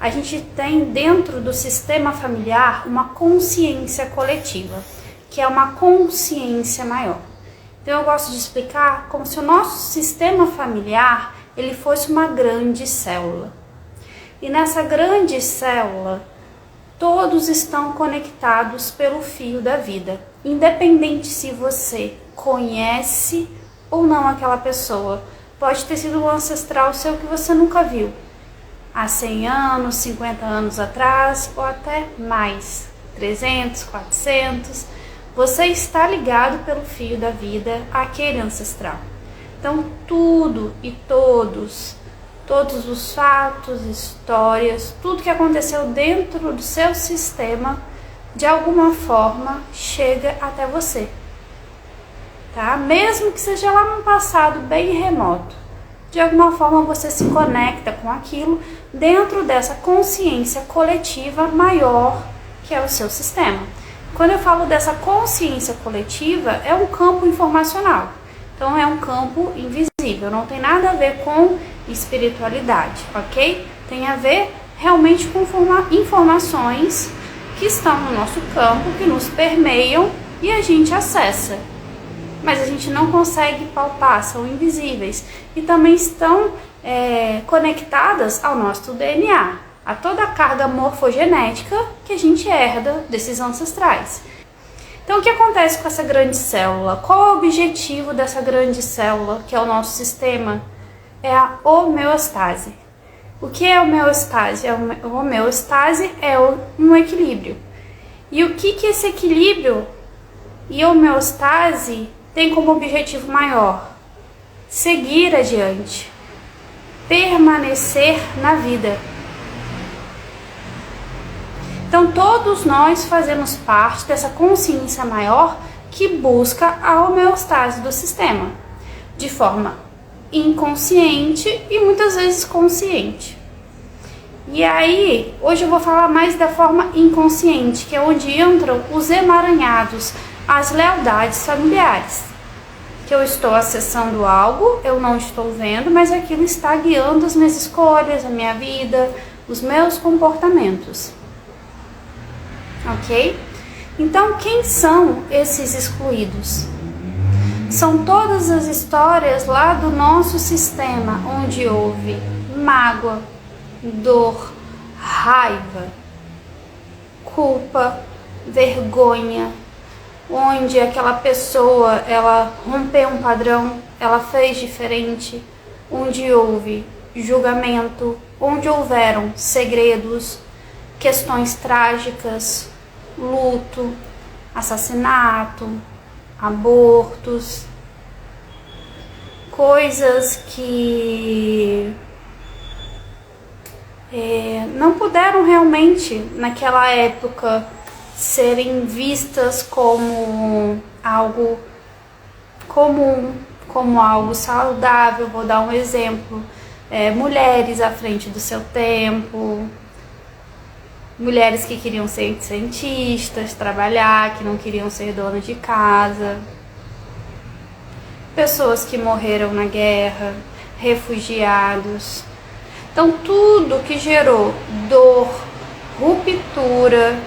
a gente tem dentro do sistema familiar uma consciência coletiva, que é uma consciência maior. Então eu gosto de explicar como se o nosso sistema familiar ele fosse uma grande célula. E nessa grande célula, todos estão conectados pelo fio da vida, independente se você conhece ou não aquela pessoa. Pode ter sido um ancestral seu que você nunca viu, há 100 anos, 50 anos atrás, ou até mais, 300, 400, você está ligado pelo fio da vida àquele ancestral. Então tudo e todos os fatos, histórias, tudo que aconteceu dentro do seu sistema, de alguma forma, chega até você. Tá? Mesmo que seja lá num passado bem remoto, de alguma forma você se conecta com aquilo dentro dessa consciência coletiva maior que é o seu sistema. Quando eu falo dessa consciência coletiva, é um campo informacional. Então é um campo invisível, não tem nada a ver com espiritualidade, ok? Tem a ver realmente com informações que estão no nosso campo, que nos permeiam e a gente acessa. Mas a gente não consegue palpar, são invisíveis. E também estão conectadas ao nosso DNA, a toda a carga morfogenética que a gente herda desses ancestrais. Então o que acontece com essa grande célula? Qual é o objetivo dessa grande célula, que é o nosso sistema? É a homeostase. O que é homeostase? A homeostase é um equilíbrio. E o que esse equilíbrio e homeostase tem como objetivo maior? Seguir adiante, permanecer na vida. Então todos nós fazemos parte dessa consciência maior que busca a homeostase do sistema, de forma inconsciente e muitas vezes consciente. E aí, hoje eu vou falar mais da forma inconsciente, que é onde entram os emaranhados, as lealdades familiares. Que eu estou acessando algo, eu não estou vendo, mas aquilo está guiando as minhas escolhas, a minha vida, os meus comportamentos. Ok? Então, quem são esses excluídos? São todas as histórias lá do nosso sistema, onde houve mágoa, dor, raiva, culpa, vergonha, onde aquela pessoa, ela rompeu um padrão, ela fez diferente, onde houve julgamento, onde houveram segredos, questões trágicas, luto, assassinato, abortos, coisas que não puderam realmente naquela época serem vistas como algo comum, como algo saudável. Vou dar um exemplo: mulheres à frente do seu tempo, mulheres que queriam ser cientistas, trabalhar, que não queriam ser donas de casa, pessoas que morreram na guerra, refugiados. Então tudo que gerou dor, ruptura,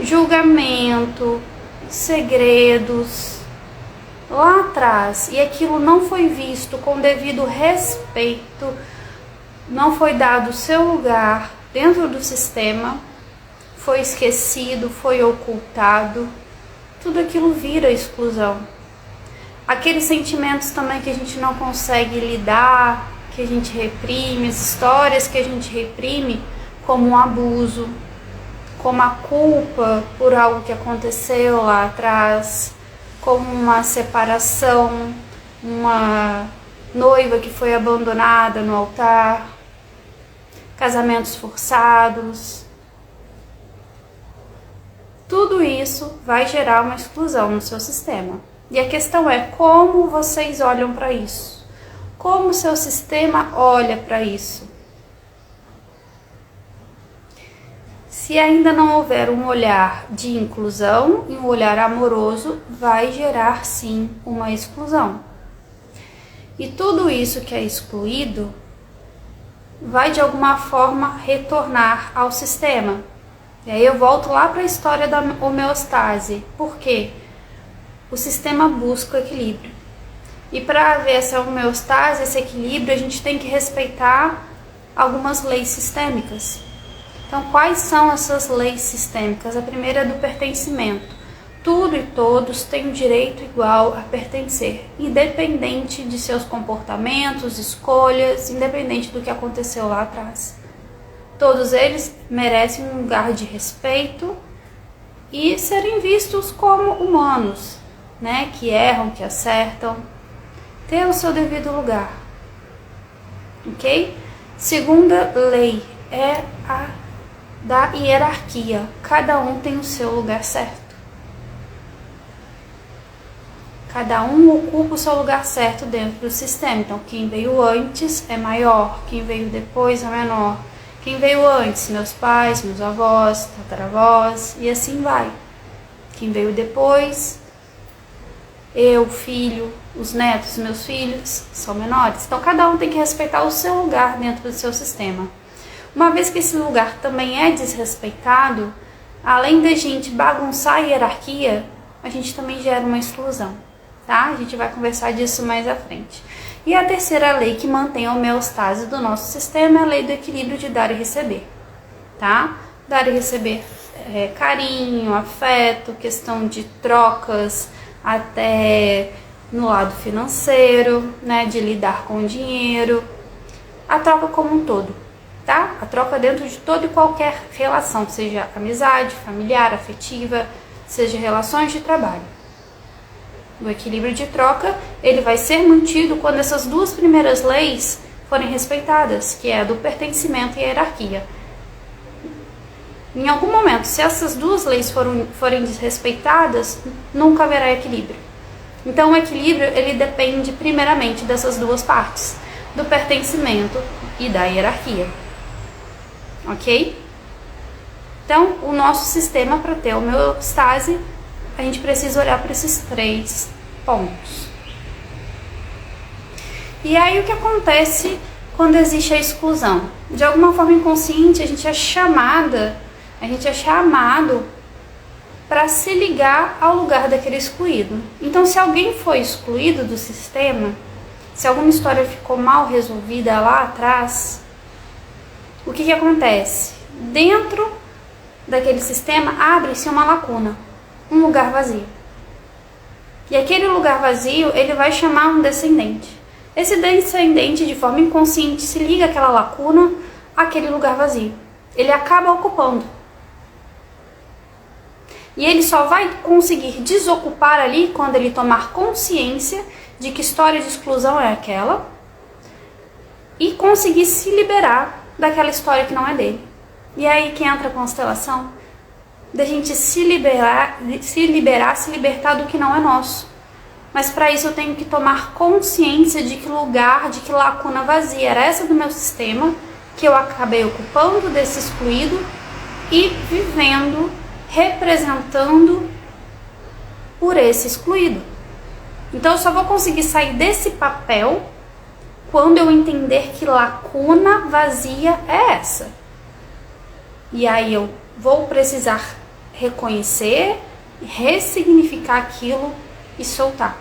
julgamento, segredos lá atrás, e aquilo não foi visto com devido respeito, não foi dado o seu lugar dentro do sistema, foi esquecido, foi ocultado, tudo aquilo vira exclusão. Aqueles sentimentos também que a gente não consegue lidar, que a gente reprime, as histórias que a gente reprime, como um abuso, como a culpa por algo que aconteceu lá atrás, como uma separação, uma noiva que foi abandonada no altar, casamentos forçados. Tudo isso vai gerar uma exclusão no seu sistema. E a questão é como vocês olham para isso. Como o seu sistema olha para isso. Se ainda não houver um olhar de inclusão e um olhar amoroso, vai gerar sim uma exclusão. E tudo isso que é excluído vai de alguma forma retornar ao sistema. E aí eu volto lá para a história da homeostase. Por quê? O sistema busca o equilíbrio. E para haver essa homeostase, esse equilíbrio, a gente tem que respeitar algumas leis sistêmicas. Então, quais são essas leis sistêmicas? A primeira é do pertencimento. Tudo e todos têm o direito igual a pertencer, independente de seus comportamentos, escolhas, independente do que aconteceu lá atrás. Todos eles merecem um lugar de respeito e serem vistos como humanos, né? Que erram, que acertam, ter o seu devido lugar, ok? Segunda lei é a da hierarquia. Cada um tem o seu lugar certo. Cada um ocupa o seu lugar certo dentro do sistema. Então, quem veio antes é maior, quem veio depois é menor. Quem veio antes, meus pais, meus avós, tataravós, e assim vai. Quem veio depois, eu, filho, os netos, meus filhos, são menores. Então, cada um tem que respeitar o seu lugar dentro do seu sistema. Uma vez que esse lugar também é desrespeitado, além da gente bagunçar a hierarquia, a gente também gera uma exclusão, tá? A gente vai conversar disso mais à frente. E a terceira lei que mantém a homeostase do nosso sistema é a lei do equilíbrio de dar e receber, tá? Dar e receber carinho, afeto, questão de trocas, até no lado financeiro, né? De lidar com o dinheiro, a troca como um todo, tá? A troca dentro de toda e qualquer relação, seja amizade, familiar, afetiva, seja relações de trabalho. O equilíbrio de troca, ele vai ser mantido quando essas duas primeiras leis forem respeitadas, que é a do pertencimento e a hierarquia. Em algum momento, se essas duas leis forem desrespeitadas, nunca haverá equilíbrio. Então, o equilíbrio, ele depende primeiramente dessas duas partes, do pertencimento e da hierarquia. Ok? Então, o nosso sistema, para ter homeostase, a gente precisa olhar para esses 3 pontos. E aí o que acontece quando existe a exclusão? De alguma forma inconsciente, a gente é chamado para se ligar ao lugar daquele excluído. Então, se alguém foi excluído do sistema, se alguma história ficou mal resolvida lá atrás, o que acontece? Dentro daquele sistema abre-se uma lacuna, um lugar vazio. E aquele lugar vazio, ele vai chamar um descendente. Esse descendente, de forma inconsciente, se liga àquela lacuna, àquele lugar vazio. Ele acaba ocupando. E ele só vai conseguir desocupar ali quando ele tomar consciência de que história de exclusão é aquela e conseguir se liberar daquela história que não é dele. E aí que entra a constelação da gente se libertar do que não é nosso. Mas para isso eu tenho que tomar consciência de que lugar, de que lacuna vazia era essa do meu sistema, que eu acabei ocupando desse excluído e vivendo, representando por esse excluído. Então eu só vou conseguir sair desse papel quando eu entender que lacuna vazia é essa. E aí eu vou precisar reconhecer, ressignificar aquilo e soltar.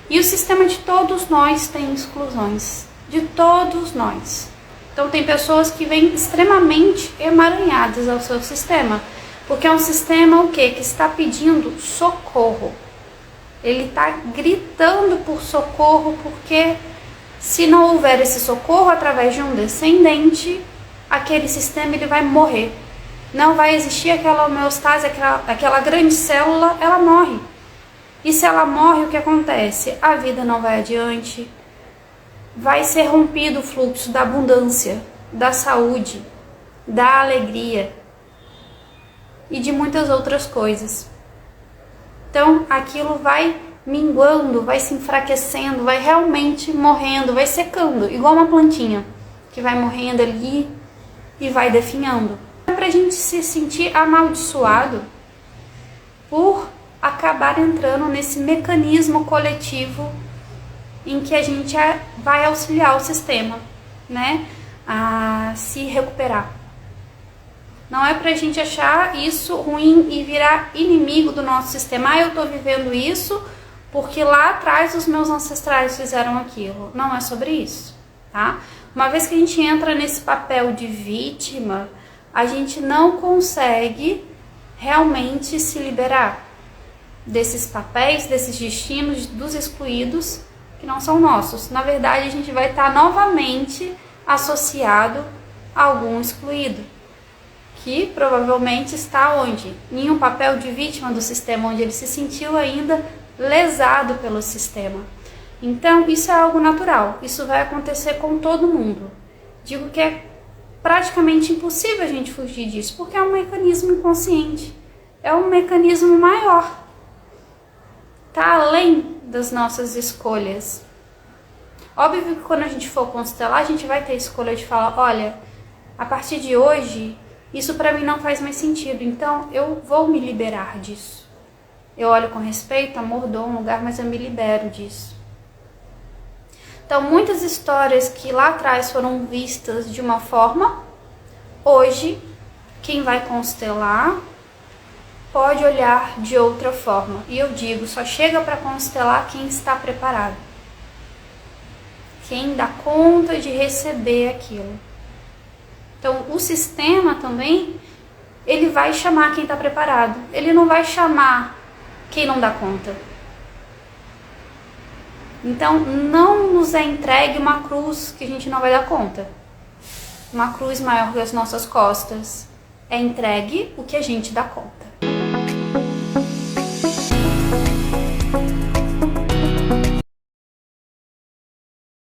E o sistema de todos nós tem exclusões. De todos nós. Então tem pessoas que vêm extremamente emaranhadas ao seu sistema. Porque é um sistema o quê? Que está pedindo socorro. Ele está gritando por socorro porque se não houver esse socorro através de um descendente, aquele sistema ele vai morrer. Não vai existir aquela homeostase, aquela grande célula, ela morre. E se ela morre, o que acontece? A vida não vai adiante, vai ser rompido o fluxo da abundância, da saúde, da alegria e de muitas outras coisas. Então, aquilo vai minguando, vai se enfraquecendo, vai realmente morrendo, vai secando, igual uma plantinha que vai morrendo ali e vai definhando. É pra gente se sentir amaldiçoado por acabar entrando nesse mecanismo coletivo em que a gente vai auxiliar o sistema. né, a se recuperar. Não é pra gente achar isso ruim e virar inimigo do nosso sistema. Ah, eu tô vivendo isso porque lá atrás os meus ancestrais fizeram aquilo. Não é sobre isso, tá? Uma vez que a gente entra nesse papel de vítima, a gente não consegue realmente se liberar desses papéis, desses destinos, dos excluídos que não são nossos. Na verdade, a gente vai estar novamente associado a algum excluído, que provavelmente está onde? Em um papel de vítima do sistema, onde ele se sentiu ainda lesado pelo sistema. Então, isso é algo natural, isso vai acontecer com todo mundo. Digo que é praticamente impossível a gente fugir disso, porque é um mecanismo inconsciente, é um mecanismo maior, tá além das nossas escolhas. Óbvio que quando a gente for constelar, a gente vai ter a escolha de falar, olha, a partir de hoje, isso para mim não faz mais sentido, então eu vou me liberar disso. Eu olho com respeito, amor, dou um lugar, mas eu me libero disso. Então, muitas histórias que lá atrás foram vistas de uma forma, hoje, quem vai constelar pode olhar de outra forma. E eu digo, só chega para constelar quem está preparado. Quem dá conta de receber aquilo. Então, o sistema também, ele vai chamar quem está preparado. Ele não vai chamar quem não dá conta. Então, não nos é entregue uma cruz que a gente não vai dar conta. Uma cruz maior que as nossas costas. É entregue o que a gente dá conta.